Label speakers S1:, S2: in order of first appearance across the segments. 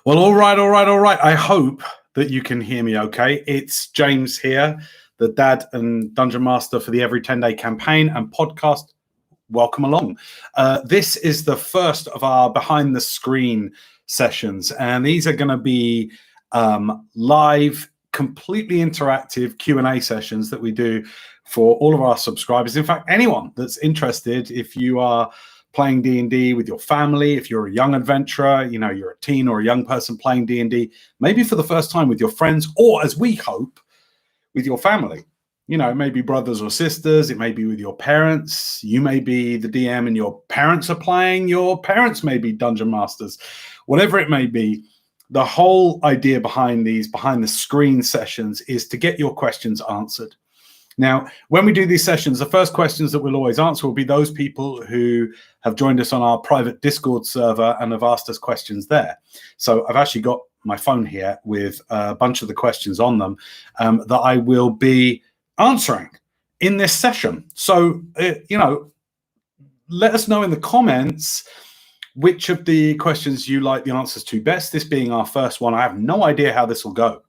S1: Well, all right. I hope that you can hear me okay. It's James here, the dad and dungeon master for the Every 10-Day campaign and podcast. Welcome along. This is the first of our behind the screen sessions, and these are going to be live, completely interactive Q&A sessions that we do for all of our subscribers. In fact, anyone that's interested, if you are playing D&D with your family, if you're a young adventurer, you know, you're a teen or a young person playing D&D, maybe for the first time with your friends, or as we hope, with your family. You know, maybe brothers or sisters, it may be with your parents, you may be the DM and your parents are playing, your parents may be dungeon masters, whatever it may be. The whole idea behind these behind the screen sessions is to get your questions answered. Now, when we do these sessions, the first questions that we'll always answer will be those people who have joined us on our private Discord server and have asked us questions there. So I've actually got my phone here with a bunch of the questions on them that I will be answering in this session. So, you know, let us know in the comments which of the questions you like the answers to best. This being our first one, I have no idea how this will go.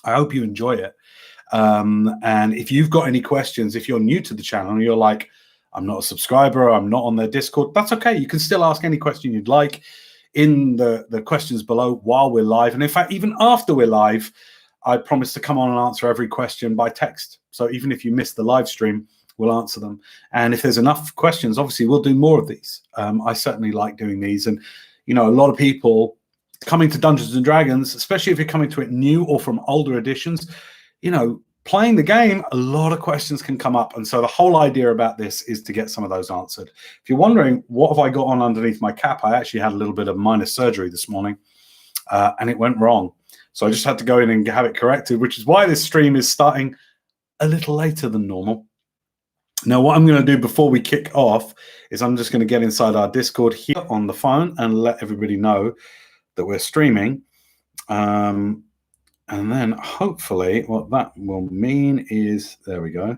S1: I hope you enjoy it. And if you've got any questions, if you're new to the channel and you're like, I'm not a subscriber, I'm not on their Discord, that's okay. You can still ask any question you'd like in the questions below while we're live. And in fact, even after we're live, I promise to come on and answer every question by text. So even if you miss the live stream, we'll answer them. And if there's enough questions, obviously we'll do more of these. I certainly like doing these. And, you know, a lot of people coming to Dungeons and Dragons, especially if you're coming to it new or from older editions, you know, playing the game, a lot of questions can come up. And so the whole idea about this is to get some of those answered. If you're wondering, what have I got on underneath my cap? I actually had a little bit of minor surgery this morning and it went wrong. So I just had to go in and have it corrected, which is why this stream is starting a little later than normal. Now, what I'm going to do before we kick off is I'm just going to get inside our Discord here on the phone and let everybody know that we're streaming. And then hopefully what that will mean is, there we go,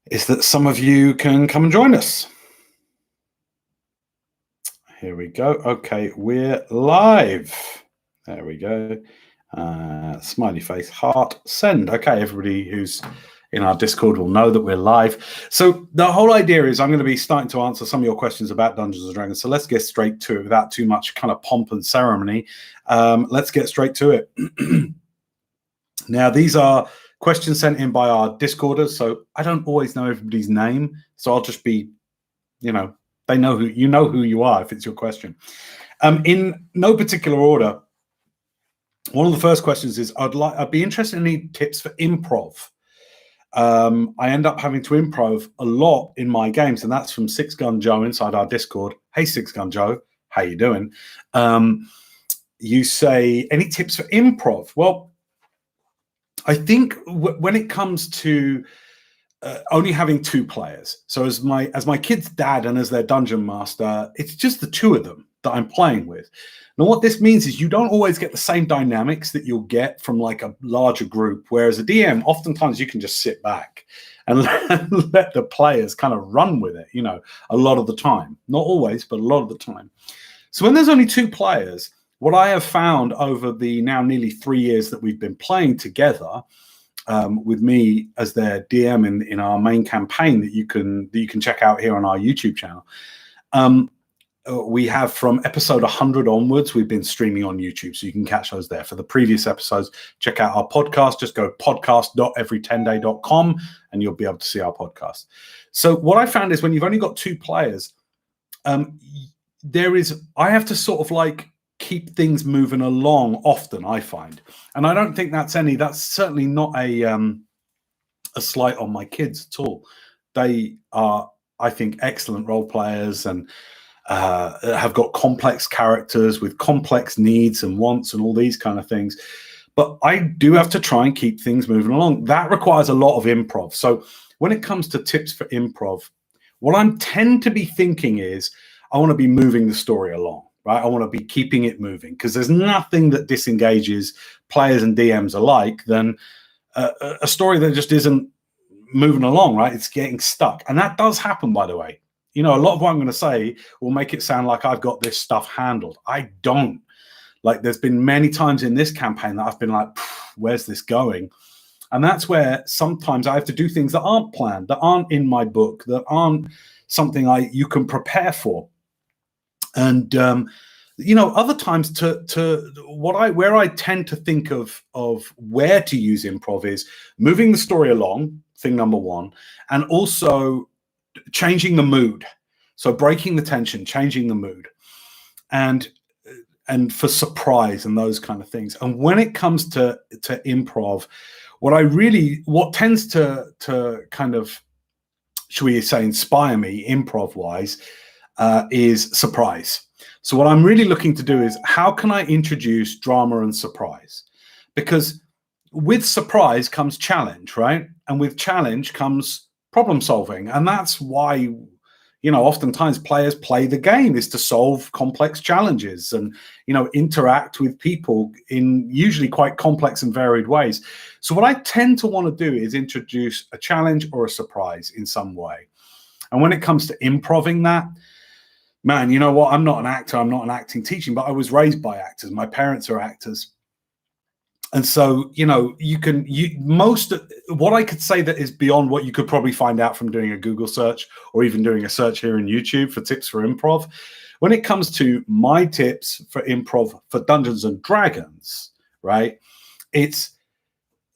S1: is that some of you can come and join us. Here we go. Okay, we're live. There we go. Smiley face, heart, send. Okay, everybody who's in our Discord will know that we're live. So the whole idea is I'm going to be starting to answer some of your questions about Dungeons and Dragons. So let's get straight to it without too much kind of pomp and ceremony. Let's get straight to it. Now, these are questions sent in by our Discorders. So I don't always know everybody's name. So I'll just be, you know, they know who you are if it's your question. In no particular order, one of the first questions is I'd be interested in any tips for improv. I end up having to improv a lot in my games, and that's from Six Gun Joe inside our Discord. Hey, Six Gun Joe, how you doing? You say, any tips for improv? Well, I think when it comes to only having two players, so as my kid's dad and as their dungeon master, it's just the two of them that I'm playing with. Now, what this means is you don't always get the same dynamics that you'll get from like a larger group, whereas a DM, oftentimes you can just sit back and let the players kind of run with it, you know, a lot of the time. Not always, but a lot of the time. So when there's only two players, what I have found over the now nearly 3 years that we've been playing together, with me as their DM in our main campaign that you can check out here on our YouTube channel, we have from episode 100 onwards, we've been streaming on YouTube, so you can catch those there. For the previous episodes, check out our podcast. Just go podcast.every10day.com and you'll be able to see our podcast. So what I found is when you've only got two players, I have to sort of like keep things moving along often, I find. And I don't think that's certainly not a slight on my kids at all. They are, I think, excellent role players and have got complex characters with complex needs and wants and all these kind of things. But I do have to try and keep things moving along. That requires a lot of improv. So when it comes to tips for improv, what I tend to be thinking is I want to be moving the story along, right? I want to be keeping it moving, because there's nothing that disengages players and DMs alike than a story that just isn't moving along, right? It's getting stuck. And that does happen, by the way. You know, a lot of what I'm going to say will make it sound like I've got this stuff handled. I don't. Like, there's been many times in this campaign that I've been like, where's this going? And that's where sometimes I have to do things that aren't planned, that aren't in my book, that aren't something you can prepare for. And you know, other times where I tend to think of where to use improv is moving the story along, thing number one, and also changing the mood. So breaking the tension, changing the mood, and for surprise and those kind of things. And when it comes to improv, what tends to kind of, should we say, inspire me improv wise, is surprise. So what I'm really looking to do is, how can I introduce drama and surprise? Because with surprise comes challenge, right? And with challenge comes problem solving. And that's why, you know, oftentimes players play the game, is to solve complex challenges and, you know, interact with people in usually quite complex and varied ways. So what I tend to want to do is introduce a challenge or a surprise in some way. And when it comes to improving that, man, you know what? I'm not an actor. I'm not an acting teaching, but I was raised by actors. My parents are actors. And so, you know, what I could say that is beyond what you could probably find out from doing a Google search or even doing a search here in YouTube for tips for improv. When it comes to my tips for improv for Dungeons and Dragons, right? It's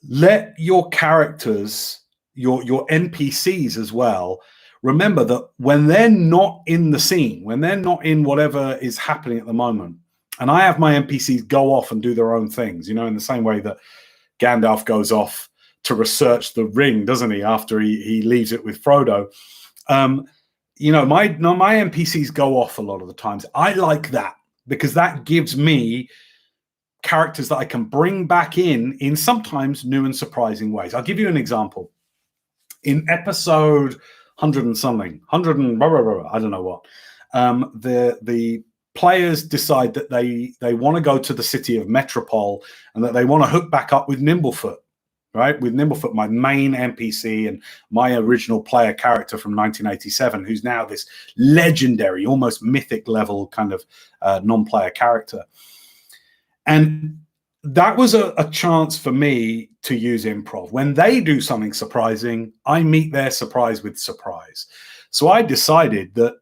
S1: let your characters, your NPCs as well, remember that when they're not in the scene, when they're not in whatever is happening at the moment, and I have my NPCs go off and do their own things, you know, in the same way that Gandalf goes off to research the ring, doesn't he, after he leaves it with Frodo. You know, my NPCs go off a lot of the times. I like that because that gives me characters that I can bring back in sometimes new and surprising ways. I'll give you an example. In episode 100 and something, 100 and blah, blah, blah, I don't know what, the players decide that they want to go to the city of Metropole and that they want to hook back up with Nimblefoot, right? With Nimblefoot, my main NPC and my original player character from 1987, who's now this legendary, almost mythic level kind of non-player character. And that was a chance for me to use improv. When they do something surprising, I meet their surprise with surprise. So I decided that,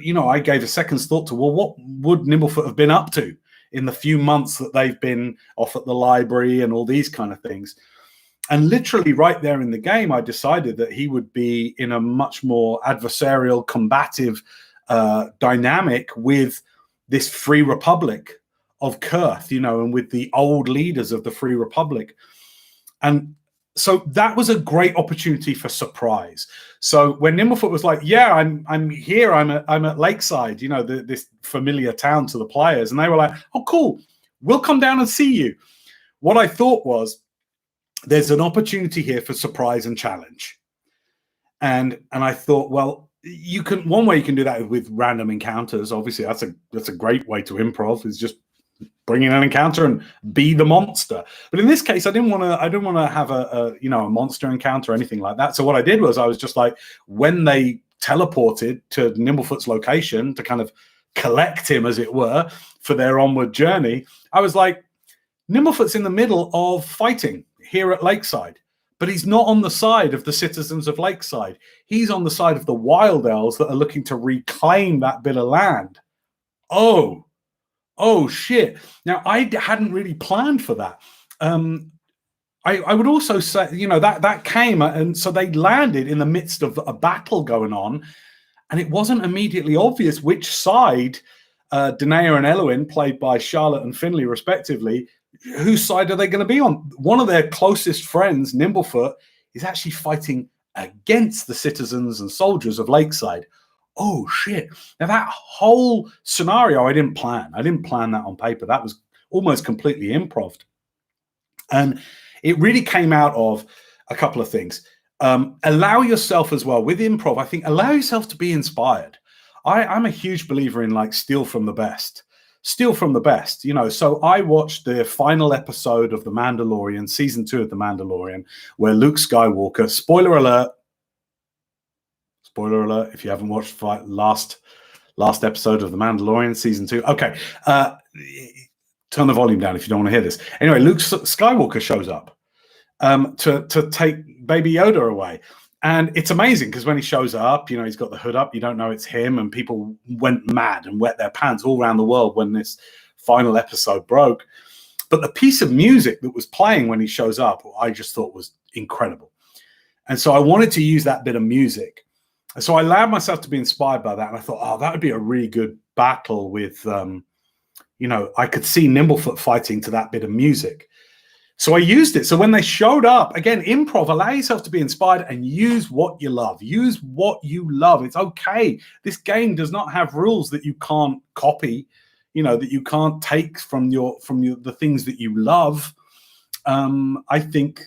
S1: you know, I gave a second's thought to, well, what would Nimblefoot have been up to in the few months that they've been off at the library and all these kind of things? And literally right there in the game, I decided that he would be in a much more adversarial, combative dynamic with this Free Republic of Kurth, you know, and with the old leaders of the Free Republic. And so that was a great opportunity for surprise. So when Nimblefoot was like, yeah, I'm here, I'm at Lakeside, you know, this familiar town to the players, and they were like, oh, cool, we'll come down and see you. What I thought was, there's an opportunity here for surprise and challenge. And I thought, well, one way you can do that with random encounters. Obviously, that's a great way to improv, is just bring in an encounter and be the monster. But in this case, I didn't want to have a monster encounter or anything like that. So what I did was, I was just like, when they teleported to Nimblefoot's location to kind of collect him, as it were, for their onward journey, I was like, Nimblefoot's in the middle of fighting here at Lakeside, but he's not on the side of the citizens of Lakeside. He's on the side of the wild elves that are looking to reclaim that bit of land. Oh shit. Now, I hadn't really planned for that. I would also say, you know, that came, and so they landed in the midst of a battle going on, and it wasn't immediately obvious which side Danae and Elwyn, played by Charlotte and Finley respectively, whose side are they going to be on? One of their closest friends, Nimblefoot, is actually fighting against the citizens and soldiers of Lakeside. Oh shit. Now that whole scenario I didn't plan. I didn't plan that on paper. That was almost completely improv. And it really came out of a couple of things. Allow yourself as well with improv. I think allow yourself to be inspired. I'm a huge believer in like steal from the best. Steal from the best, you know. So I watched the final episode of The Mandalorian, season 2 of The Mandalorian, where Luke Skywalker, spoiler alert, Spoiler alert, if you haven't watched last episode of The Mandalorian, season 2. Okay, turn the volume down if you don't want to hear this. Anyway, Luke Skywalker shows up to take Baby Yoda away. And it's amazing because when he shows up, he's got the hood up. You don't know it's him. And people went mad and wet their pants all around the world when this final episode broke. But the piece of music that was playing when he shows up, I just thought was incredible. And so I wanted to use that bit of music. And so I allowed myself to be inspired by that. And I thought, that would be a really good battle with, I could see Nimblefoot fighting to that bit of music. So I used it. So when they showed up, again, improv, allow yourself to be inspired and use what you love. Use what you love. It's okay. This game does not have rules that you can't copy, that you can't take from the things that you love. I think,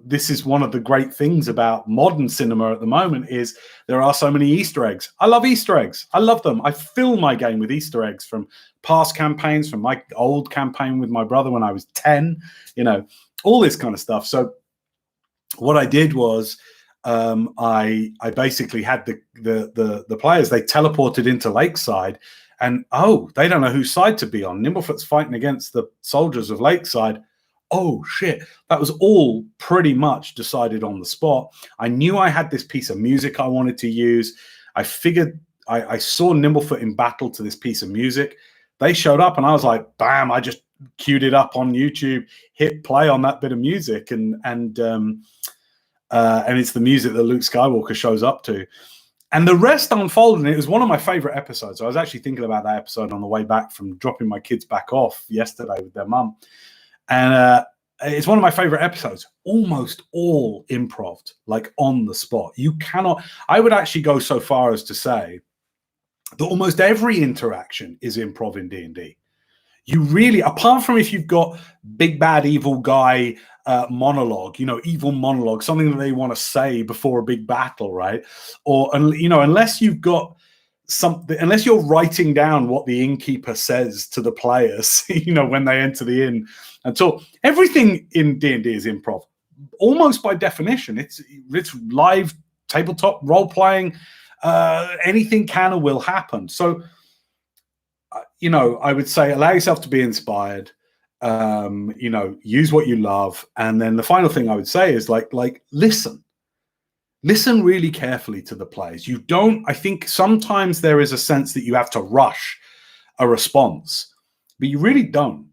S1: this is one of the great things about modern cinema at the moment is there are so many Easter eggs. I love Easter eggs. I love them. I fill my game with Easter eggs from past campaigns, from my old campaign with my brother when I was 10, all this kind of stuff. So what I did was I basically had the players, they teleported into Lakeside and, they don't know whose side to be on. Nimblefoot's fighting against the soldiers of Lakeside. Oh, shit. That was all pretty much decided on the spot. I knew I had this piece of music I wanted to use. I figured I saw Nimblefoot in battle to this piece of music. They showed up and I was like, bam, I just queued it up on YouTube, hit play on that bit of music. And it's the music that Luke Skywalker shows up to. And the rest unfolded. And it was one of my favorite episodes. I was actually thinking about that episode on the way back from dropping my kids back off yesterday with their mum. And it's one of my favorite episodes, almost all improv, like on the spot. You cannot, I would actually go so far as to say that almost every interaction is improv in D&D. You really, apart from if you've got big, bad, evil guy monologue, evil monologue, something that they want to say before a big battle, right? Or, unless you've got something, unless you're writing down what the innkeeper says to the players, when they enter the inn. And so everything in D&D is improv, almost by definition. It's live tabletop role playing. Anything can or will happen. So, I would say allow yourself to be inspired. Use what you love, and then the final thing I would say is like listen really carefully to the players. I think sometimes there is a sense that you have to rush a response, but you really don't.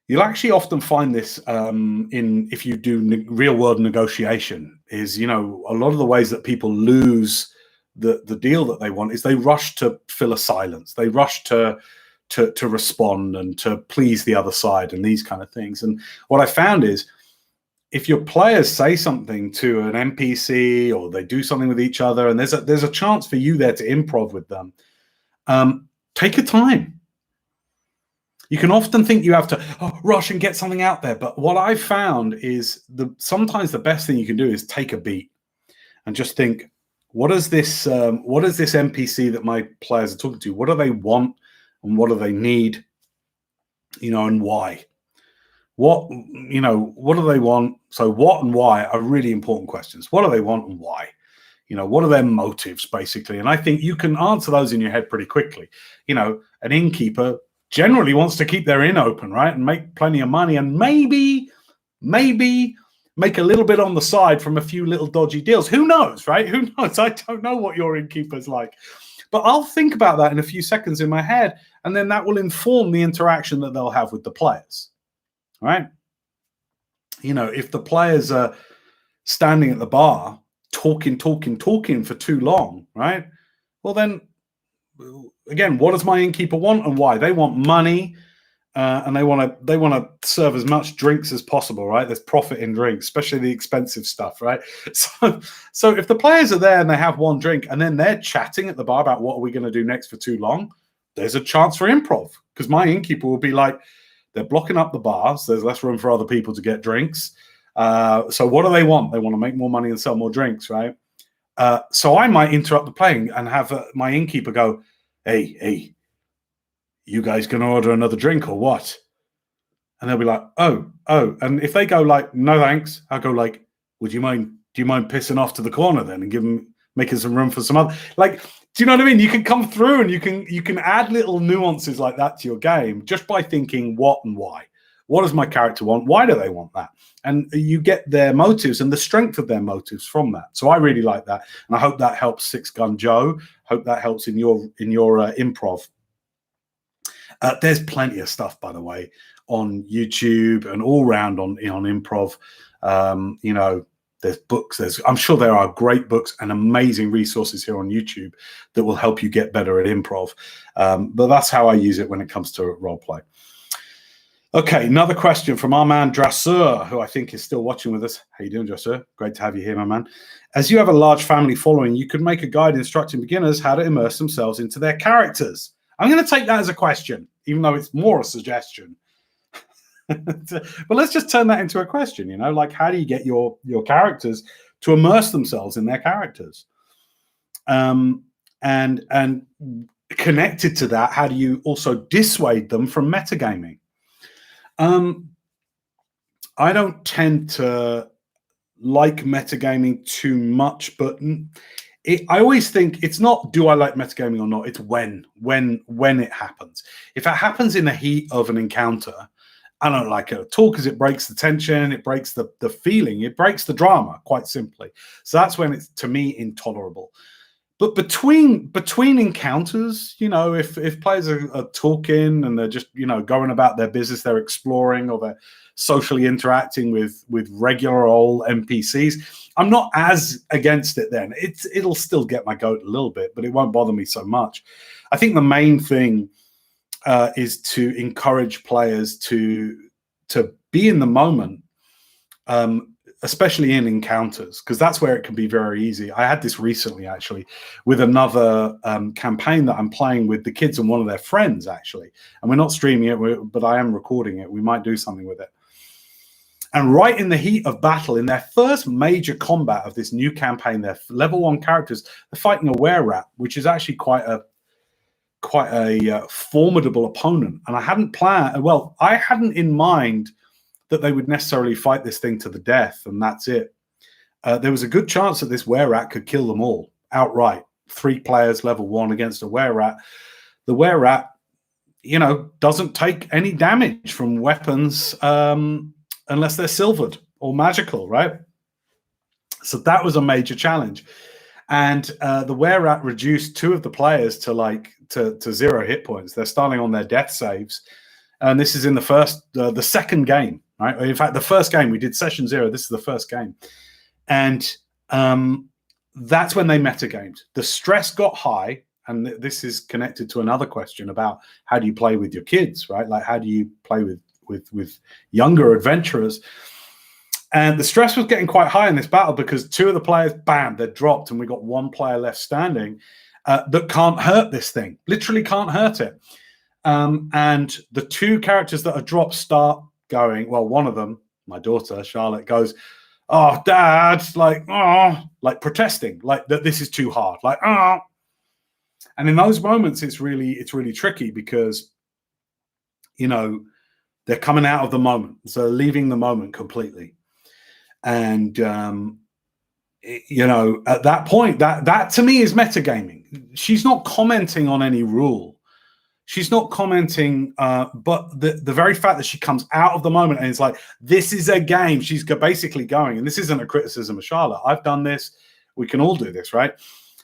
S1: You'll actually often find this if you do real world negotiation is, a lot of the ways that people lose the deal that they want is they rush to fill a silence. They rush to respond and to please the other side and these kind of things. And what I found is if your players say something to an NPC or they do something with each other and there's a chance for you there to improv with them, take your time. You can often think you have to rush and get something out there. But what I've found is sometimes the best thing you can do is take a beat and just think, what is this NPC that my players are talking to? What do they want and what do they need? And why? What do they want? So what and why are really important questions. What do they want and why? What are their motives, basically? And I think you can answer those in your head pretty quickly. An innkeeper generally wants to keep their inn open, right? And make plenty of money and maybe make a little bit on the side from a few little dodgy deals. Who knows, right? Who knows? I don't know what your innkeeper's like. But I'll think about that in a few seconds in my head, and then that will inform the interaction that they'll have with the players, right? If the players are standing at the bar talking for too long, right? Well, then, again, what does my innkeeper want and why? They want money, and they want to serve as much drinks as possible, right? There's profit in drinks, especially the expensive stuff, right? So if the players are there and they have one drink and then they're chatting at the bar about what are we going to do next for too long, there's a chance for improv because my innkeeper will be like, they're blocking up the bars. There's less room for other people to get drinks. So what do they want? They want to make more money and sell more drinks, right? So I might interrupt the playing and have my innkeeper go, hey, you guys going to order another drink or what? And they'll be like, oh. And if they go like, no, thanks, I'll go like, would you mind do you mind pissing off to the corner then and making some room for some other, like, do you know what I mean? You can come through and you can add little nuances like that to your game just by thinking what and why. What does my character want? Why do they want that? And you get their motives and the strength of their motives from that. So I really like that, and I hope that helps Six Gun Joe. Hope that helps in your improv. There's plenty of stuff, by the way, on YouTube and all round on improv. You know, there's books. I'm sure there are great books and amazing resources here on YouTube that will help you get better at improv. But that's how I use it when it comes to role play. Okay, another question from our man Drasseur, who I think is still watching with us. How you doing, Drasseur? Great to have you here, my man. As you have a large family following, you could make a guide instructing beginners how to immerse themselves into their characters. I'm going to take that as a question, even though it's more a suggestion. But let's just turn that into a question, you know, like, how do you get your characters to immerse themselves in their characters? And connected to that, how do you also dissuade them from metagaming? I don't tend to like metagaming too much, but I always think it's not do I like metagaming or not, it's when it happens. If it happens in the heat of an encounter, I don't like it at all because it breaks the tension, it breaks the feeling, it breaks the drama, quite simply. So that's when it's, to me, intolerable. But between encounters, you know, if players are talking and they're just, you know, going about their business, they're exploring or they're socially interacting with regular old NPCs, I'm not as against it then. It'll still get my goat a little bit, but it won't bother me so much. I think the main thing is to encourage players to be in the moment, especially in encounters, because that's where it can be very easy. I had this recently, actually, with another campaign that I'm playing with the kids and one of their friends, actually. And we're not streaming it, but I am recording it. We might do something with it. And right in the heat of battle, in their first major combat of this new campaign, their level 1 characters, they're fighting a were-rat, which is actually quite a formidable opponent. And I hadn't planned, well, I hadn't in mind that they would necessarily fight this thing to the death, and that's it. There was a good chance that this were-rat could kill them all outright. 3 players, level 1 against a were-rat. The were-rat, you know, doesn't take any damage from weapons unless they're silvered or magical, right? So that was a major challenge. And the were-rat reduced 2 of the players to 0 hit points. They're starting on their death saves. And this is in the second game, right? In fact, the first game, we did session 0. This is the first game. And that's when they metagamed. The stress got high. And this is connected to another question about how do you play with your kids, right? Like, how do you play with younger adventurers? And the stress was getting quite high in this battle because 2 of the players, bam, they're dropped, and we got 1 player left standing that can't hurt this thing, literally can't hurt it. And the 2 characters that are dropped start going, well, one of them, my daughter, Charlotte, goes, oh, Dad, like protesting, like that this is too hard, like, oh. And in those moments, it's really tricky because, you know, they're coming out of the moment. So leaving the moment completely. And, you know, at that point, that to me is metagaming. She's not commenting on any rule. She's not commenting, but the very fact that she comes out of the moment and it's like, this is a game. She's basically going, and this isn't a criticism of Charlotte. I've done this. We can all do this, right?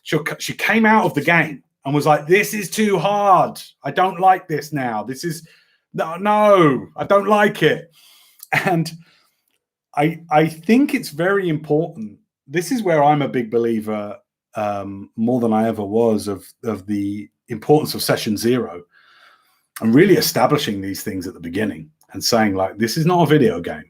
S1: She came out of the game and was like, this is too hard. I don't like this now. This is, no, I don't like it. And I think it's very important. This is where I'm a big believer, more than I ever was, of the importance of session 0 and really establishing these things at the beginning and saying, like, this is not a video game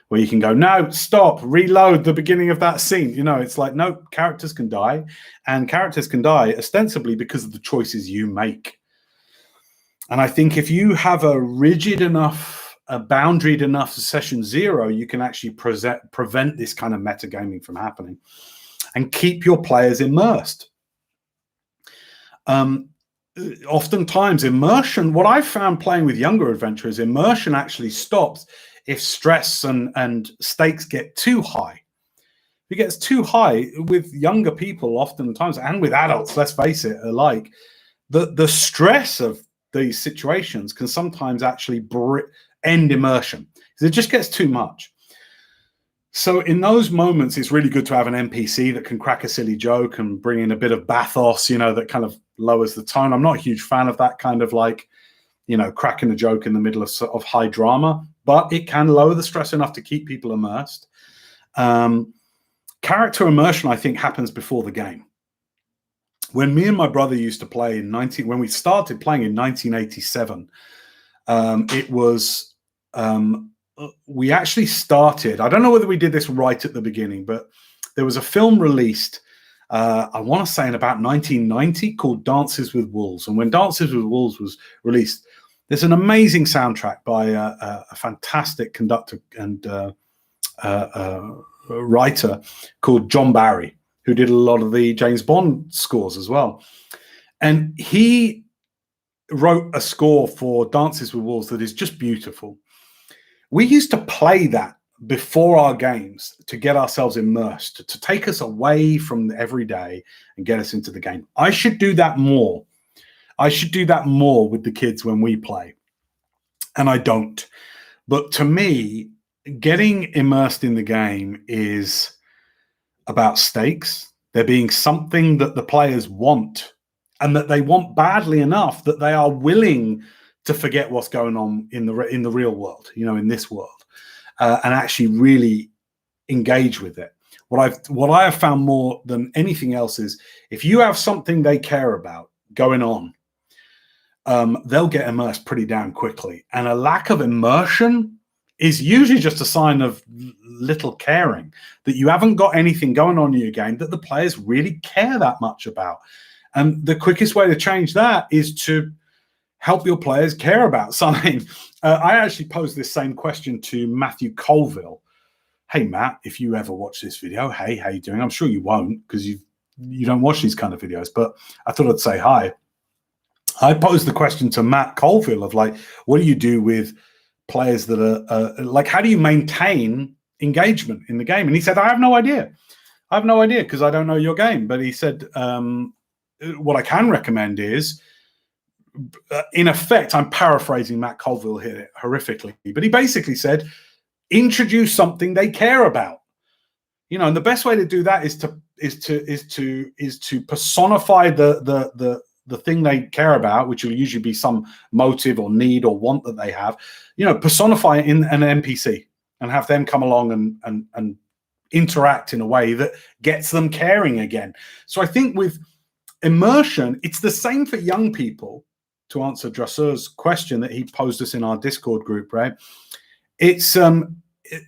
S1: where you can go, no, stop, reload the beginning of that scene. You know, it's like, no, characters can die, and characters can die ostensibly because of the choices you make. And I think if you have a rigid enough, a boundaried enough session 0, you can actually prevent this kind of metagaming from happening and keep your players immersed. Oftentimes immersion, what I've found playing with younger adventurers, immersion actually stops if stress and stakes get too high, If it gets too high with younger people, oftentimes, and with adults, let's face it, alike, the stress of these situations can sometimes actually end immersion because it just gets too much. So in those moments, it's really good to have an NPC that can crack a silly joke and bring in a bit of bathos, that kind of lowers the tone. I'm not a huge fan of that kind of like, cracking a joke in the middle of high drama, but it can lower the stress enough to keep people immersed. Character immersion, I think, happens before the game. When me and my brother used to play when we started playing in 1987, it was, we actually started, I don't know whether we did this right at the beginning, but there was a film released, I want to say in about 1990, called Dances with Wolves. And when Dances with Wolves was released, there's an amazing soundtrack by a fantastic conductor and writer called John Barry, who did a lot of the James Bond scores as well. And he wrote a score for Dances with Wolves that is just beautiful. We used to play that before our games to get ourselves immersed, to take us away from the everyday and get us into the game. I should do that more. I should do that more with the kids when we play. And I don't. But to me, getting immersed in the game is about stakes. There being something that the players want, and that they want badly enough that they are willing to forget what's going on in the real world, in this world, and actually really engage with it. What I have found more than anything else is if you have something they care about going on, they'll get immersed pretty damn quickly. And a lack of immersion is usually just a sign of little caring, that you haven't got anything going on in your game that the players really care that much about. And the quickest way to change that is to help your players care about something. I actually posed this same question to Matthew Colville. Hey, Matt, if you ever watch this video, hey, how you doing? I'm sure you won't because you don't watch these kind of videos, but I thought I'd say hi. I posed the question to Matt Colville of like, what do you do with players that are like, how do you maintain engagement in the game? And he said, I have no idea. I have no idea because I don't know your game. But he said, what I can recommend is, in effect, I'm paraphrasing Matt Colville here horrifically, but he basically said, introduce something they care about. And the best way to do that is to personify the thing they care about, which will usually be some motive or need or want that they have. Personify it in an NPC and have them come along and interact in a way that gets them caring again. So I think with immersion, it's the same for young people. To answer Dresseur's question that he posed us in our Discord group, right? It's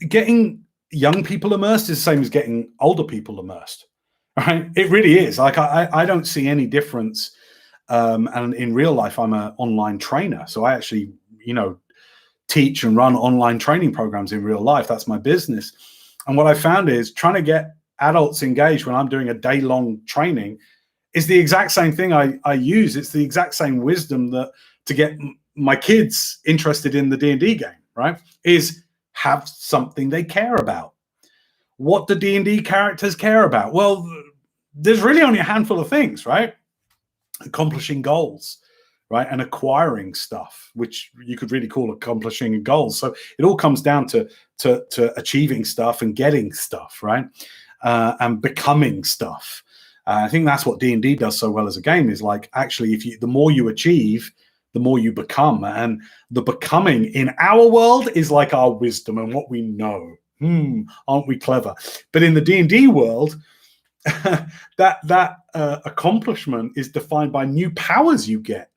S1: getting young people immersed is the same as getting older people immersed, right? It really is. Like I don't see any difference. And in real life, I'm an online trainer, so I actually, teach and run online training programs in real life. That's my business. And what I found is trying to get adults engaged when I'm doing a day-long training is the exact same thing I use. It's the exact same wisdom that to get my kids interested in the D&D game, right, is have something they care about. What do D&D characters care about? Well, there's really only a handful of things, right? Accomplishing goals, right, and acquiring stuff, which you could really call accomplishing goals. So it all comes down to achieving stuff and getting stuff, right, and becoming stuff. I think that's what D&D does so well as a game, is like, actually, the more you achieve, the more you become. And the becoming in our world is like our wisdom and what we know. Aren't we clever? But in the D&D world, that accomplishment is defined by new powers you get.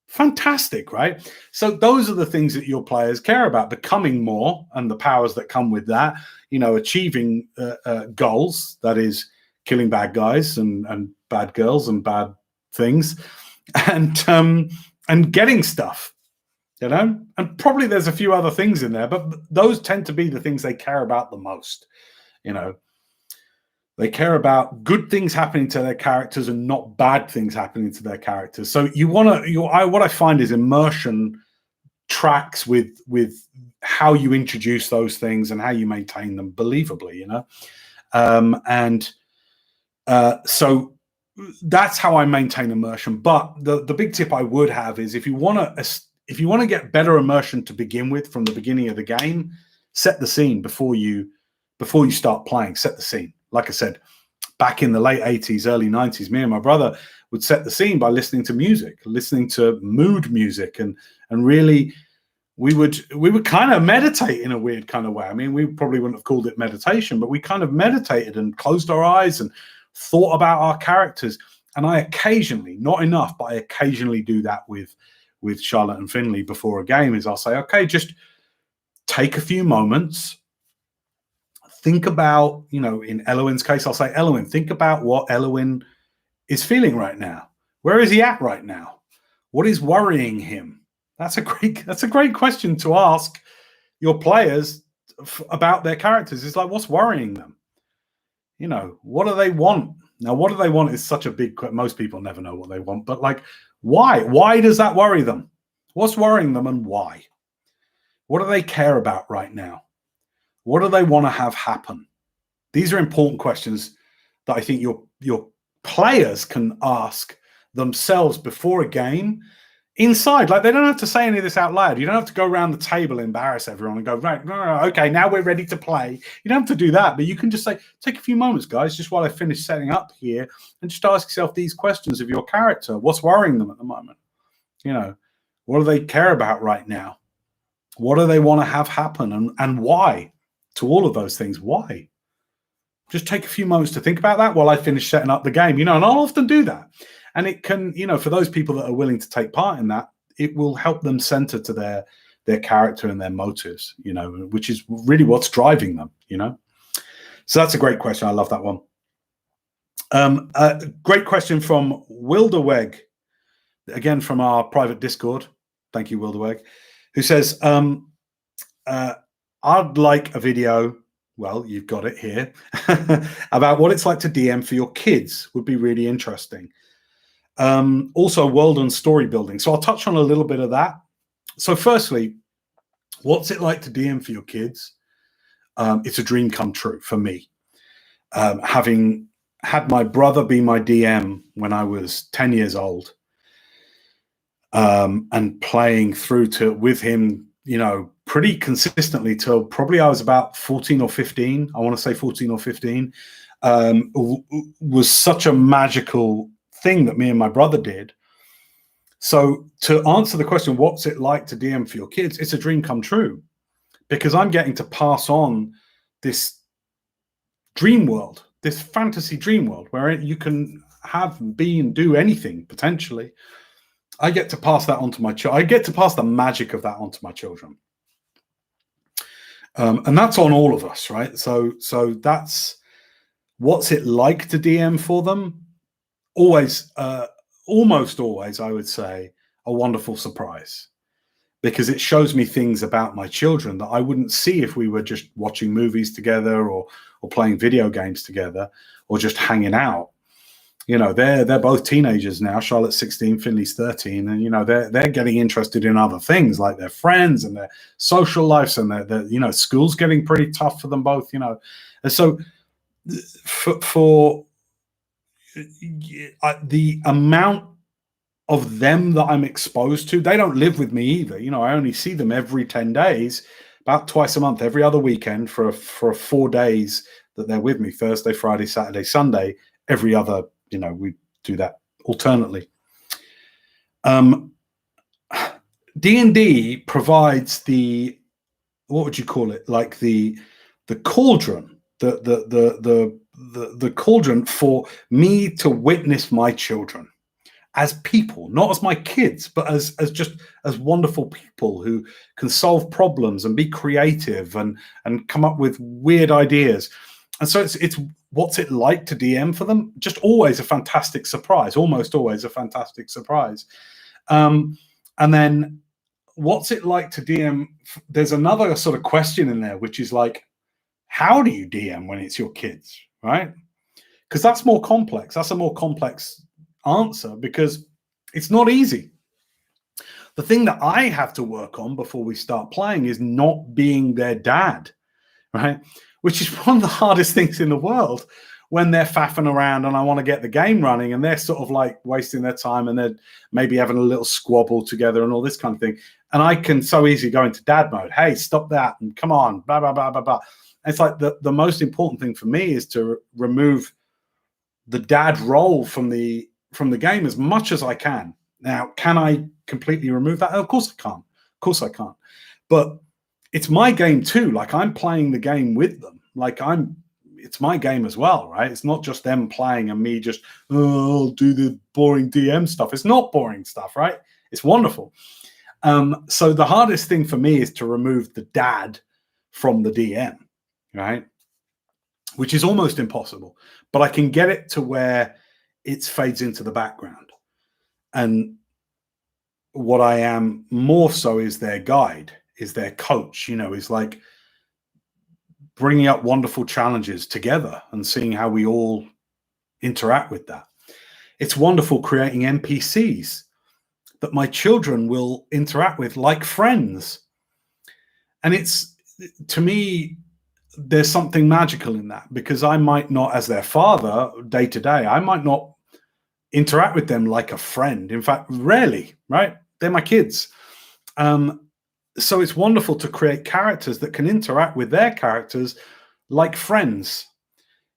S1: Fantastic, right? So those are the things that your players care about: becoming more and the powers that come with that. Achieving goals, that is, killing bad guys and bad girls and bad things, and getting stuff. And probably there's a few other things in there, but those tend to be the things they care about the most. They care about good things happening to their characters and not bad things happening to their characters. So what I find is immersion tracks with how you introduce those things and how you maintain them believably, So that's how I maintain immersion. But the big tip I would have is if you want to get better immersion to begin with from the beginning of the game, set the scene before you start playing. Set the scene. Like I said, back in the late 80s, early 90s, me and my brother would set the scene by listening to music, listening to mood music, and really we would kind of meditate in a weird kind of way. I mean, we probably wouldn't have called it meditation, but we kind of meditated and closed our eyes and thought about our characters. And I occasionally, not enough, but I occasionally do that with Charlotte and Finley before a game. Is I'll say, okay, just take a few moments, think about, in Elowin's case, I'll say, Elowin, think about what Elowin is feeling right now. Where is he at right now? What is worrying him? That's a great question to ask your players about their characters. It's like, what's worrying them? What do they want? Now, what do they want is such a big question. Most people never know what they want, but like, why? Why does that worry them? What's worrying them and why? What do they care about right now? What do they want to have happen? These are important questions that I think your players can ask themselves before a game inside. Like, they don't have to say any of this out loud. You don't have to go around the table, embarrass everyone and go, right, okay, now we're ready to play. You don't have to do that, but you can just say, take a few moments, guys, just while I finish setting up here, and just ask yourself these questions of your character. What's worrying them at the moment? What do they care about right now? What do they want to have happen, and why? To all of those things, why? Just take a few moments to think about that while I finish setting up the game, and I'll often do that. And it can, for those people that are willing to take part in that, it will help them center to their character and their motives, which is really what's driving them, So that's a great question. I love that one. A great question from Wilderweg, again from our private Discord. Thank you, Wilderweg, who says, I'd like a video, well, you've got it here, about what it's like to DM for your kids. Would be really interesting. Also, world and story building. So I'll touch on a little bit of that. So firstly, what's it like to DM for your kids? It's a dream come true for me. Having had my brother be my DM when I was 10 years old, and playing through with him, pretty consistently till probably I was about 14 or 15. I want to say 14 or 15, was such a magical thing that me and my brother did. So to answer the question, what's it like to DM for your kids? It's a dream come true, because I'm getting to pass on this dream world, this fantasy dream world where you can have, be, and do anything potentially. I get to pass that on to my child. I get to pass the magic of that on to my children. And that's on all of us, right? So that's what's it like to DM for them. Always, almost always, I would say, a wonderful surprise, because it shows me things about my children that I wouldn't see if we were just watching movies together or playing video games together or just hanging out. They're both teenagers now. Charlotte's 16, Finley's 13, and they're getting interested in other things like their friends and their social lives, and their school's getting pretty tough for them both. And so for the amount of them that I'm exposed to, they don't live with me either. I only see them every 10 days, about twice a month, every other weekend for 4 days that they're with me, Thursday, Friday, Saturday, Sunday, every other, we do that alternately. D&D provides the, what would you call it? Like the cauldron, the cauldron for me to witness my children as people, not as my kids, but as wonderful people who can solve problems and be creative and come up with weird ideas. And so it's what's it like to DM for them? Just always a fantastic surprise, almost always a fantastic surprise. And then what's it like to DM? There's another sort of question in there, which is like, how do you DM when it's your kids, right? Because that's more complex. That's a more complex answer, because it's not easy. The thing that I have to work on before we start playing is not being their dad, right? which is one of the hardest things in the world when they're faffing around and I want to get the game running and they're sort of like wasting their time and they're maybe having a little squabble together and all this kind of thing. And I can so easily go into dad mode. Hey, stop that. And come on, blah, blah, blah, blah, blah. And it's like the most important thing for me is to remove the dad role from the game as much as I can. Now, can I completely remove that? Of course I can't. Of course I can't. But it's my game too. Like, I'm playing the game with them. Like, it's my game as well, right? It's not just them playing and me just, oh, I'll do the boring DM stuff. It's not boring stuff, right? It's wonderful. So the hardest thing for me is to remove the dad from the DM, right? Which is almost impossible, but I can get it to where it fades into the background. And what I am more so is their guide, is their coach, is like bringing up wonderful challenges together and seeing how we all interact with that. It's wonderful creating NPCs that my children will interact with like friends. And it's, to me, there's something magical in that, because I might not, as their father, day to day, I might not interact with them like a friend. In fact, rarely, right? They're my kids. So it's wonderful to create characters that can interact with their characters like friends,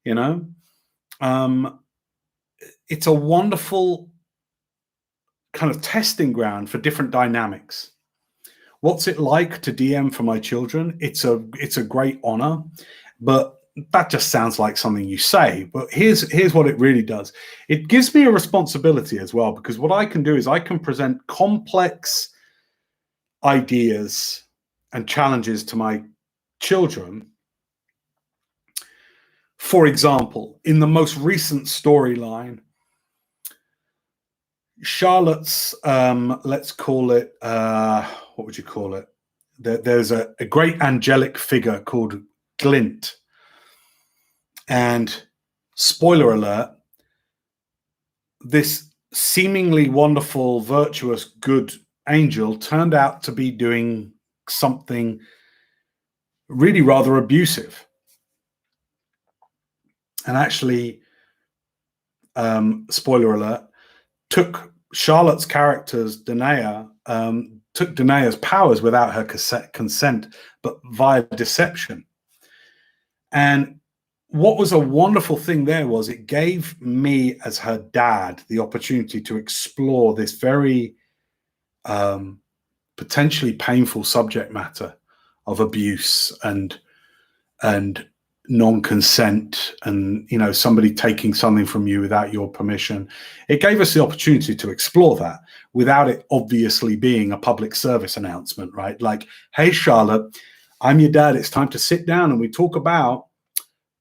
S1: It's a wonderful kind of testing ground for different dynamics. What's it like to DM for my children? It's a great honor, but that just sounds like something you say. But here's what it really does. It gives me a responsibility as well, because what I can do is I can present complex ideas and challenges to my children. For example, in the most recent storyline, Charlotte's, let's call it, what would you call it? There's a great angelic figure called Glint. And spoiler alert, this seemingly wonderful, virtuous, good angel turned out to be doing something really rather abusive. And actually, spoiler alert, took Charlotte's character's Danae, took Danae's powers without her consent, but via deception. And what was a wonderful thing there was it gave me, as her dad, the opportunity to explore this very potentially painful subject matter of abuse and non-consent and somebody taking something from you without your permission. It gave us the opportunity to explore that without it obviously being a public service announcement, right? Like, hey, Charlotte, I'm your dad. It's time to sit down and we talk about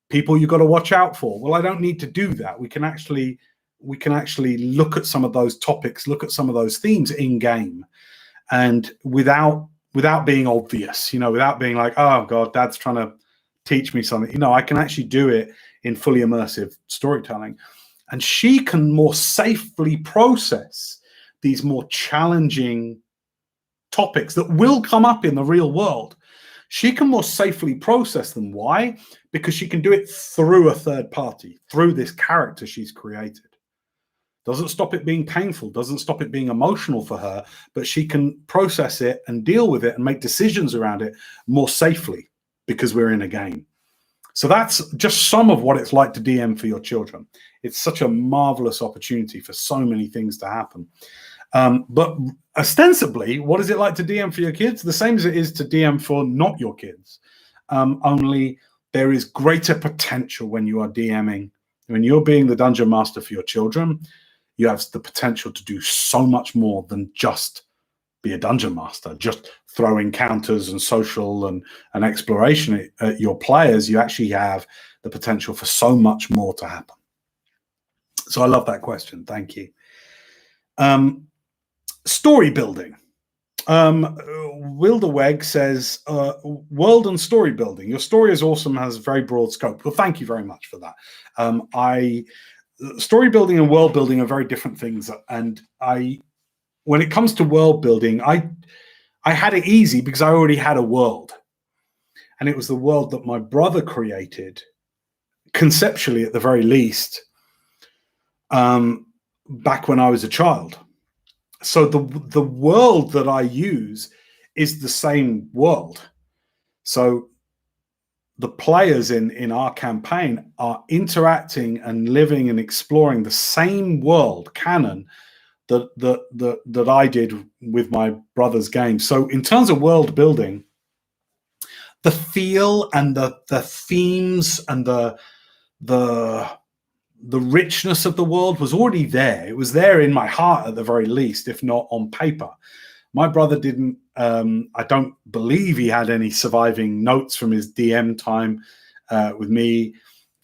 S1: people you've got to watch out for. Well, I don't need to do that. We can actually look at some of those topics, look at some of those themes in game, and without being obvious, without being like, oh God, dad's trying to teach me something. I can actually do it in fully immersive storytelling. And she can more safely process these more challenging topics that will come up in the real world. She can more safely process them. Why? Because she can do it through a third party, through this character she's created. Doesn't stop it being painful, doesn't stop it being emotional for her, but she can process it and deal with it and make decisions around it more safely because we're in a game. So that's just some of what it's like to DM for your children. It's such a marvelous opportunity for so many things to happen. But ostensibly, what is it like to DM for your kids? The same as it is to DM for not your kids. Only there is greater potential when you are DMing. When you're being the dungeon master for your children, you have the potential to do so much more than just be a dungeon master, just throw encounters and social and exploration at your players. You actually have the potential for so much more to happen. So I love that question. Thank you. Story building. Wilderweg says, world and story building. Your story is awesome, has very broad scope. Well, thank you very much for that. Story building and world building are very different things. And when it comes to world building, I had it easy because I already had a world. and it was the world that my brother created, conceptually at the very least, back when I was a child. So the world that I use is the same world. So the players in our campaign are interacting and living and exploring the same world canon that I did with my brother's game. So in terms of world building, the feel and the themes and the richness of the world was already there. It was there in my heart at the very least, if not on paper. My brother didn't, I don't believe he had any surviving notes from his DM time with me.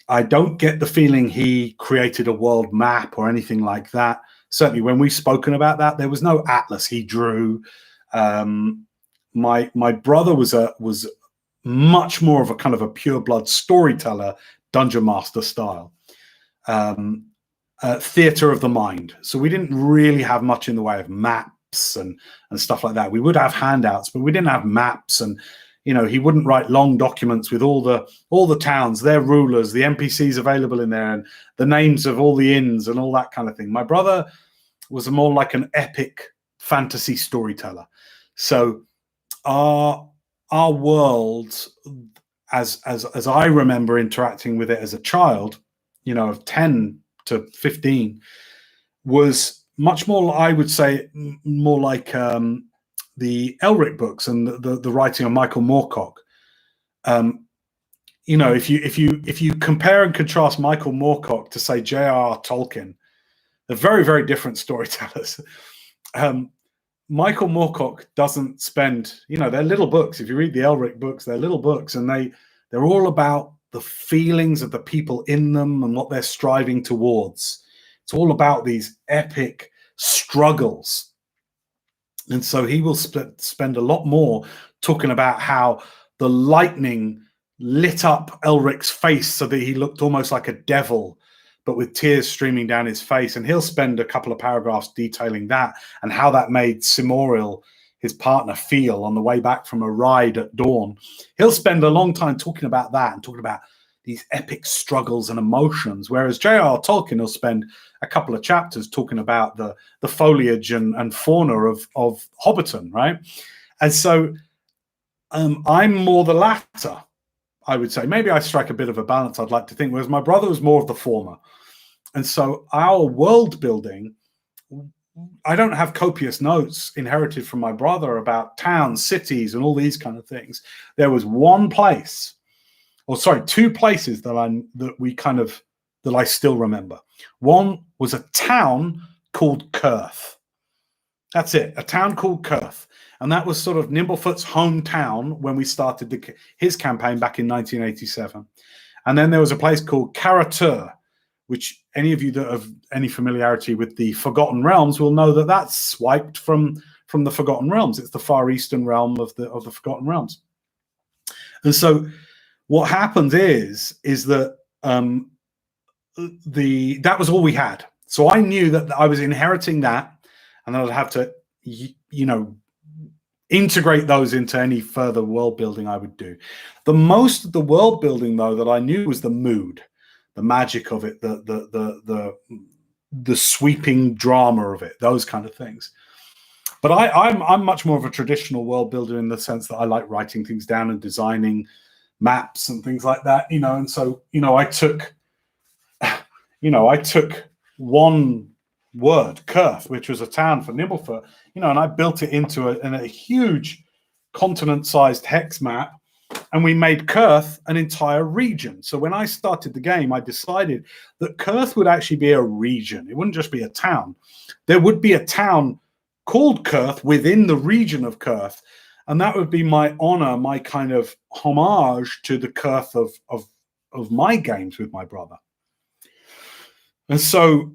S1: I don't get the feeling he created a world map or anything like that. Certainly when we've spoken about that, there was no atlas he drew. My brother was much more of a kind of a pure blood storyteller, dungeon master style. Theater of the mind. So we didn't really have much in the way of maps and stuff like that. We would have handouts, but we didn't have maps. And he wouldn't write long documents with all the towns, their rulers, the NPCs available in there, and the names of all the inns and all that kind of thing. My brother was more like an epic fantasy storyteller. So our world, as I remember interacting with it as a child, of 10 to 15, was much more, I would say, more like the Elric books and the writing of Michael Moorcock. If you compare and contrast Michael Moorcock to, say, J.R.R. Tolkien, they're very, very different storytellers. Michael Moorcock doesn't spend, they're little books. If you read the Elric books, they're little books, and they're all about the feelings of the people in them and what they're striving towards. It's all about these epic struggles. And so he will spend a lot more talking about how the lightning lit up Elric's face so that he looked almost like a devil, but with tears streaming down his face. And he'll spend a couple of paragraphs detailing that and how that made Simoril, his partner, feel on the way back from a ride at dawn. He'll spend a long time talking about that and talking about these epic struggles and emotions, whereas J.R.R. Tolkien will spend a couple of chapters talking about the foliage and fauna of Hobbiton, right? And so I'm more the latter, I would say. Maybe I strike a bit of a balance, I'd like to think, whereas my brother was more of the former. And so our world building, I don't have copious notes inherited from my brother about towns, cities, and all these kind of things. There was two places that I still remember. One was a town called Kurth. That's it, a town called Kurth. And that was sort of Nimblefoot's hometown when we started his campaign back in 1987. And then there was a place called Karatur, which any of you that have any familiarity with the Forgotten Realms will know that that's swiped from the Forgotten Realms. It's the far eastern realm of the Forgotten Realms. And so what happens is that that was all we had. So I knew that I was inheriting that, and I'd have to, integrate those into any further world building I would do. The most of the world building, though, that I knew was the mood, the magic of it, the sweeping drama of it, those kind of things. But I'm much more of a traditional world builder in the sense that I like writing things down and designing maps and things like that, and so I took one word, Kurth, which was a town for Nimblefoot, and I built it into a huge continent-sized hex map, and we made Kurth an entire region. So when I started the game, I decided that Kurth would actually be a region. It wouldn't just be a town. There would be a town called Kurth within the region of Kurth, and that would be my honor, my kind of homage to the Kurth of my games with my brother. And so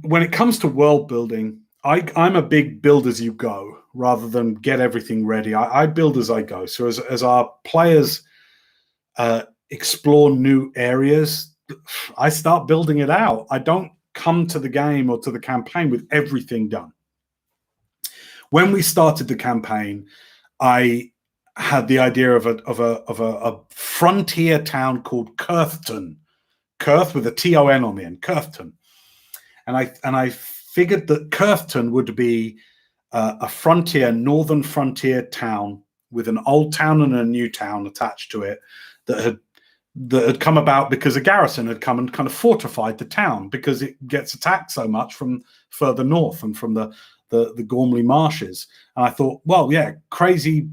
S1: when it comes to world building, I'm a big build as you go rather than get everything ready. I build as I go. So as our players explore new areas, I start building it out. I don't come to the game or to the campaign with everything done. When we started the campaign, I had the idea of a frontier town called Kurthton, Kurth with a Ton on the end, Kurthton, and I figured that Kurthton would be a frontier, northern frontier town with an old town and a new town attached to it that had come about because a garrison had come and kind of fortified the town because it gets attacked so much from further north and from the Gormley marshes. And I thought, well, yeah, crazy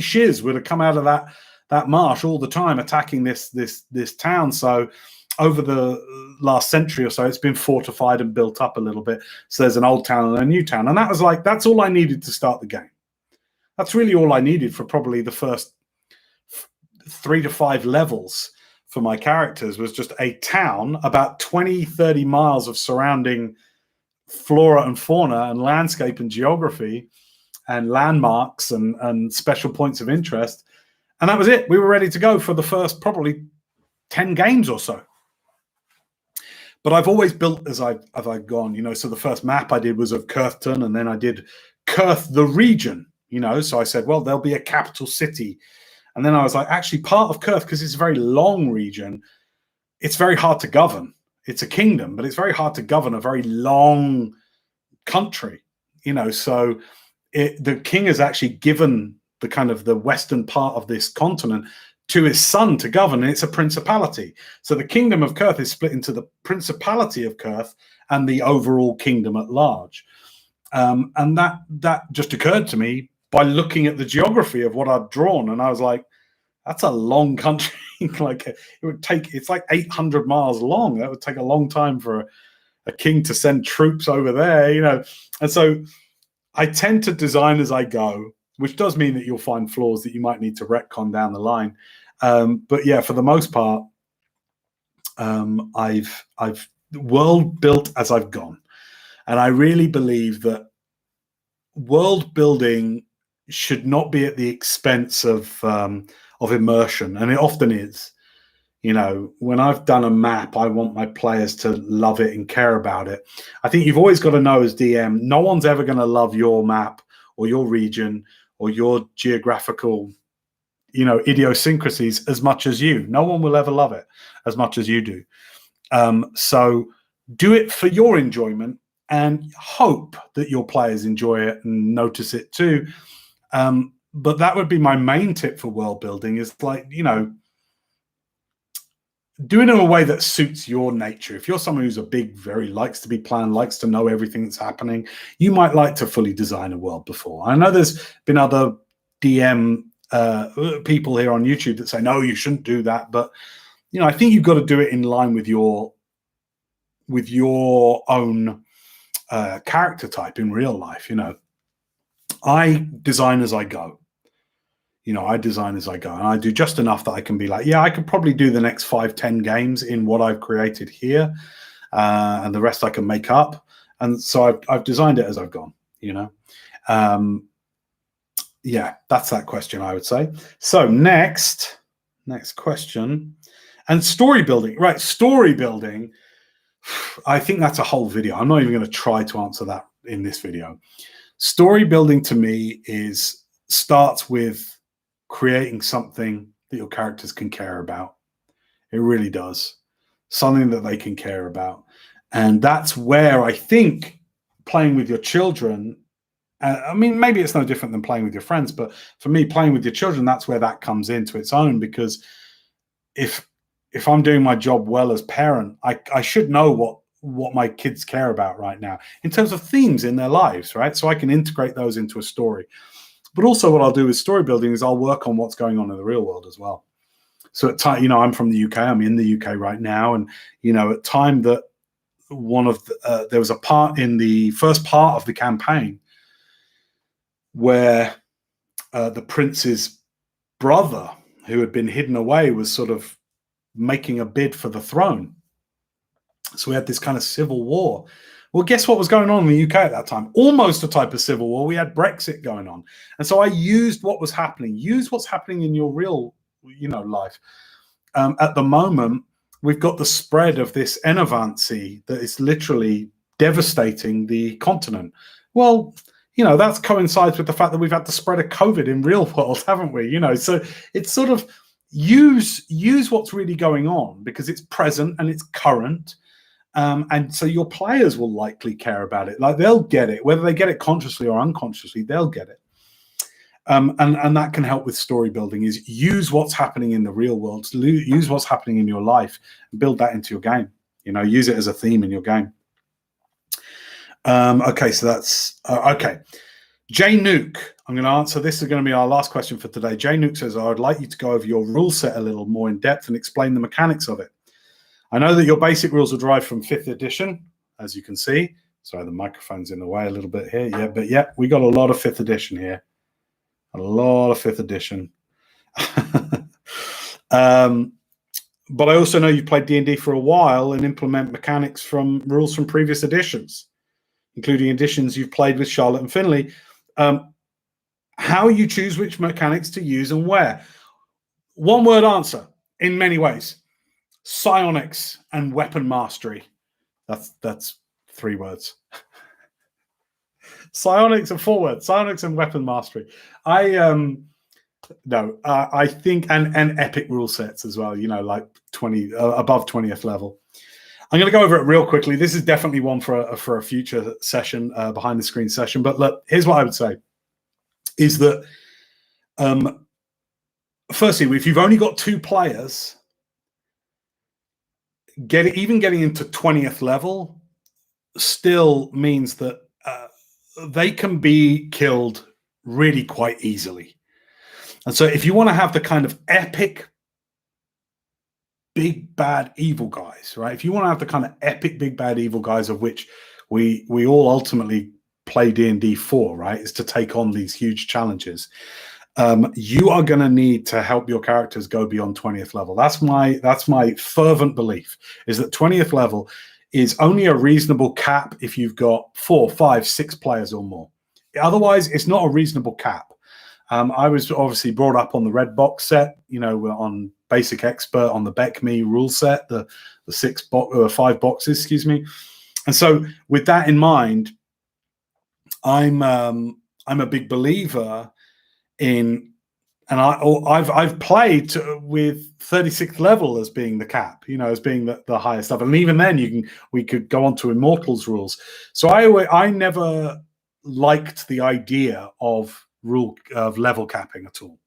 S1: shiz would have come out of that marsh all the time attacking this town. So over the last century or so, it's been fortified and built up a little bit. So there's an old town and a new town. And that's all I needed to start the game. That's really all I needed for probably the first 3 to 5 levels for my characters, was just a town, about 20-30 miles of surrounding flora and fauna and landscape and geography and landmarks and special points of interest. And that was it. We were ready to go for the first probably 10 games or so. But I've always built as I've gone, so the first map I did was of Kurthton, and then I did Kurth the region, so I said, well, there'll be a capital city. And then I was like, actually part of Kurth, because it's a very long region, it's very hard to govern. It's a kingdom, but it's very hard to govern a very long country, so the king has actually given the kind of the western part of this continent to his son to govern, and it's a principality. So the kingdom of Kurth is split into the principality of Kurth and the overall kingdom at large. And that just occurred to me by looking at the geography of what I'd drawn, and I was like, that's a long country. It's like 800 miles long. That would take a long time for a king to send troops over there, And so I tend to design as I go, which does mean that you'll find flaws that you might need to retcon down the line. But yeah, for the most part, I've world built as I've gone. And I really believe that world building should not be at the expense of immersion, and it often is. When I've done a map, I want my players to love it and care about it. I think you've always got to know as DM, no one's ever going to love your map or your region or your geographical, idiosyncrasies as much as you. No one will ever love it as much as you do. So do it for your enjoyment and hope that your players enjoy it and notice it too. But that would be my main tip for world building, is do it in a way that suits your nature. If you're someone who's very likes to be planned, likes to know everything that's happening, you might like to fully design a world before. I know there's been other DM people here on YouTube that say, no, you shouldn't do that. But, I think you've got to do it in line with your own character type in real life. I design as I go. I design as I go, and I do just enough that I can be like, yeah, I could probably do the next 5-10 games in what I've created here, and the rest I can make up. And so I've designed it as I've gone. Yeah, that's that question, I would say. So next question, and story building, right? Story building. I think that's a whole video. I'm not even going to try to answer that in this video. Story building to me starts with creating something that your characters can care about. It really does. Something that they can care about. And that's where I think playing with your children, maybe it's no different than playing with your friends, but for me, playing with your children, that's where that comes into its own. Because if I'm doing my job well as parent, I should know what my kids care about right now in terms of themes in their lives, right? So I can integrate those into a story. But also what I'll do with story building is I'll work on what's going on in the real world as well. So at time, I'm from the UK, I'm in the UK right now. And, at time that there was a part in the first part of the campaign where the prince's brother, who had been hidden away, was sort of making a bid for the throne. So we had this kind of civil war. Well, guess what was going on in the UK at that time? Almost a type of civil war. We had Brexit going on. And so I used what's happening in your real, life. At the moment, we've got the spread of this Enovancy that is literally devastating the continent. Well, That's coincides with the fact that we've had the spread of COVID in real world, haven't we? So it's sort of use what's really going on because it's present and it's current. And so your players will likely care about it. Like they'll get it, whether they get it consciously or unconsciously, they'll get it. And that can help with story building, is use what's happening in the real world, use what's happening in your life, and build that into your game. Use it as a theme in your game. Okay, so that's okay. Jay Nuke, I'm going to answer. This is going to be our last question for today. Jay Nuke says, I would like you to go over your rule set a little more in depth and explain the mechanics of it. I know that your basic rules are derived from 5th edition, as you can see. Sorry, the microphone's in the way a little bit here. Yeah, but yeah, we got a lot of 5th edition here. A lot of 5th edition. But I also know you've played D&D for a while and implement mechanics from rules from previous editions, including editions you've played with Charlotte and Finley. How you choose which mechanics to use and where. One word answer in many ways. Psionics and weapon mastery. That's 3 words. Psionics are 4 words. Psionics and weapon mastery. I think and epic rule sets as well. Like 20 above 20th level. I'm going to go over it real quickly. This is definitely one for a future session, behind the screen session. But look, here's what I would say: is that firstly, if you've only got 2 players, even getting into 20th level still means that they can be killed really quite easily. And so if you want to have the kind of epic big bad evil guys, right? If you want to have the kind of epic big bad evil guys of which we all ultimately play D&D for, right, is to take on these huge challenges. You are going to need to help your characters go beyond 20th level. That's my fervent belief, is that 20th level is only a reasonable cap if you've got 4, 5, 6 players or more. Otherwise, it's not a reasonable cap. I was obviously brought up on the red box set, on Basic Expert, on the BECME rule set, the 5 boxes, excuse me. And so with that in mind, I'm a big believer in, and I've played with 36th level as being the cap, as being the highest level. And even then we could go on to Immortals rules. So I never liked the idea of level capping at all.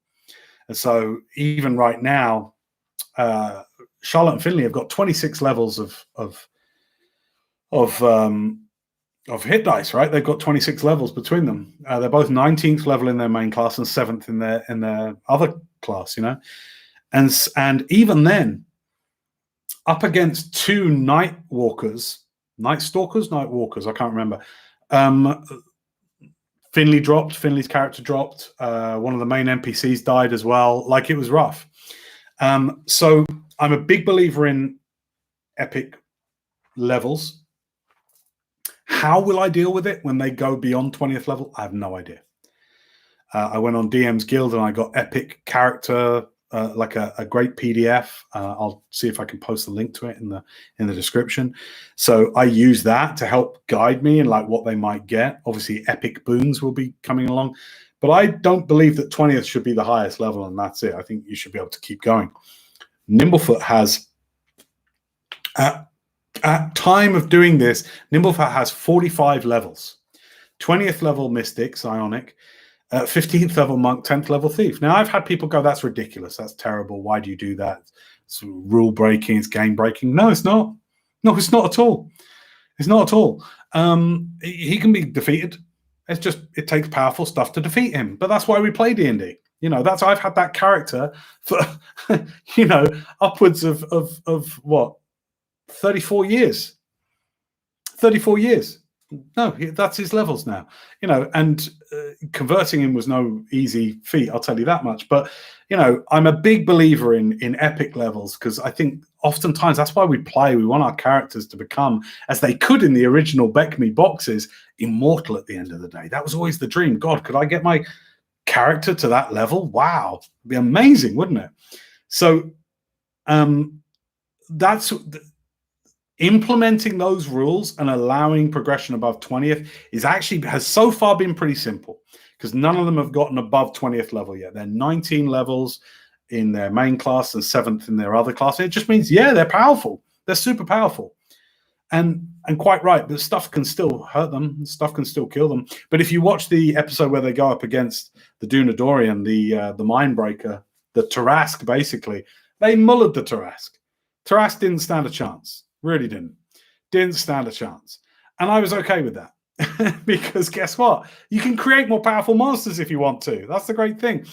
S1: And so even right now, Charlotte and Finley have got 26 levels of hit dice, right? They've got 26 levels between them. They're both 19th level in their main class and 7th in their other class, and even then, up against 2 night walkers, I can't remember. Finley's character dropped. One of the main NPCs died as well. Like, it was rough. So I'm a big believer in epic levels. How will I deal with it when they go beyond 20th level? I have no idea. I went on DM's Guild and I got epic character, like a great PDF. I'll see if I can post the link to it in the description. So I use that to help guide me in like what they might get. Obviously, epic boons will be coming along, but I don't believe that 20th should be the highest level and that's it. I think you should be able to keep going. Nimblefoot has, at time of doing this, Nimblefoot has 45 levels. 20th level Mystic, Psionic, 15th level Monk, 10th level Thief. Now, I've had people go, that's ridiculous. That's terrible. Why do you do that? It's rule breaking. It's game breaking. No, it's not. No, it's not at all. It's not at all. He can be defeated. It's just, it takes powerful stuff to defeat him. But that's why we play D&D. I've had that character for, upwards of what? 34 years. 34 years. No, that's his levels now. And converting him was no easy feat, I'll tell you that much. But, I'm a big believer in epic levels, because I think oftentimes that's why we play. We want our characters to become, as they could in the original BECME boxes, immortal at the end of the day. That was always the dream. God, could I get my character to that level? Wow. It'd be amazing, wouldn't it? So that's... implementing those rules and allowing progression above 20th has so far been pretty simple, because none of them have gotten above 20th level yet. They're 19 levels in their main class and 7th in their other class. It just means, yeah, they're powerful. They're super powerful. And quite right, but stuff can still hurt them. Stuff can still kill them. But if you watch the episode where they go up against the Dunadorian, the Mindbreaker, the Tarask, basically, they mullered the Tarask. Tarask didn't stand a chance. Really didn't. Didn't stand a chance. And I was okay with that. Because guess what? You can create more powerful monsters if you want to. That's the great thing.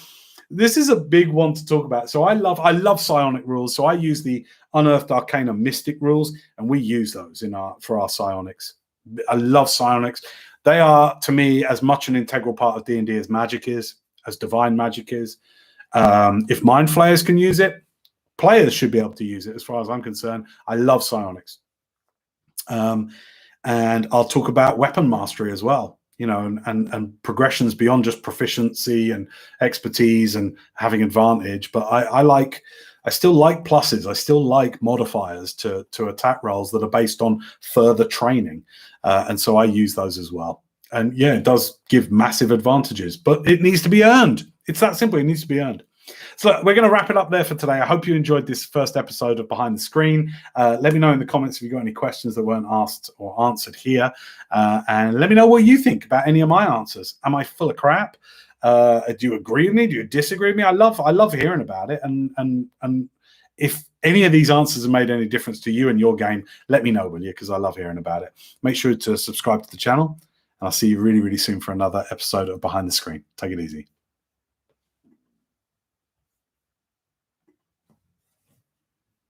S1: This is a big one to talk about. So I love psionic rules. So I use the Unearthed Arcana Mystic rules, and we use those for our psionics. I love psionics. They are, to me, as much an integral part of D&D as magic is, as divine magic is. If mind flayers can use it, players should be able to use it, as far as I'm concerned. I love psionics. And I'll talk about weapon mastery as well, and progressions beyond just proficiency and expertise and having advantage. But I still like pluses. I still like modifiers to attack rolls that are based on further training. And so I use those as well. And yeah, it does give massive advantages, but it needs to be earned. It's that simple. It needs to be earned. So we're going to wrap it up there for today. I hope you enjoyed this first episode of Behind the Screen. Let me know in the comments if you've got any questions that weren't asked or answered here. And let me know what you think about any of my answers. Am I full of crap? Do you agree with me? Do you disagree with me? I love hearing about it. And if any of these answers have made any difference to you and your game, let me know, will you? Because I love hearing about it. Make sure to subscribe to the channel. And I'll see you really, really soon for another episode of Behind the Screen. Take it easy.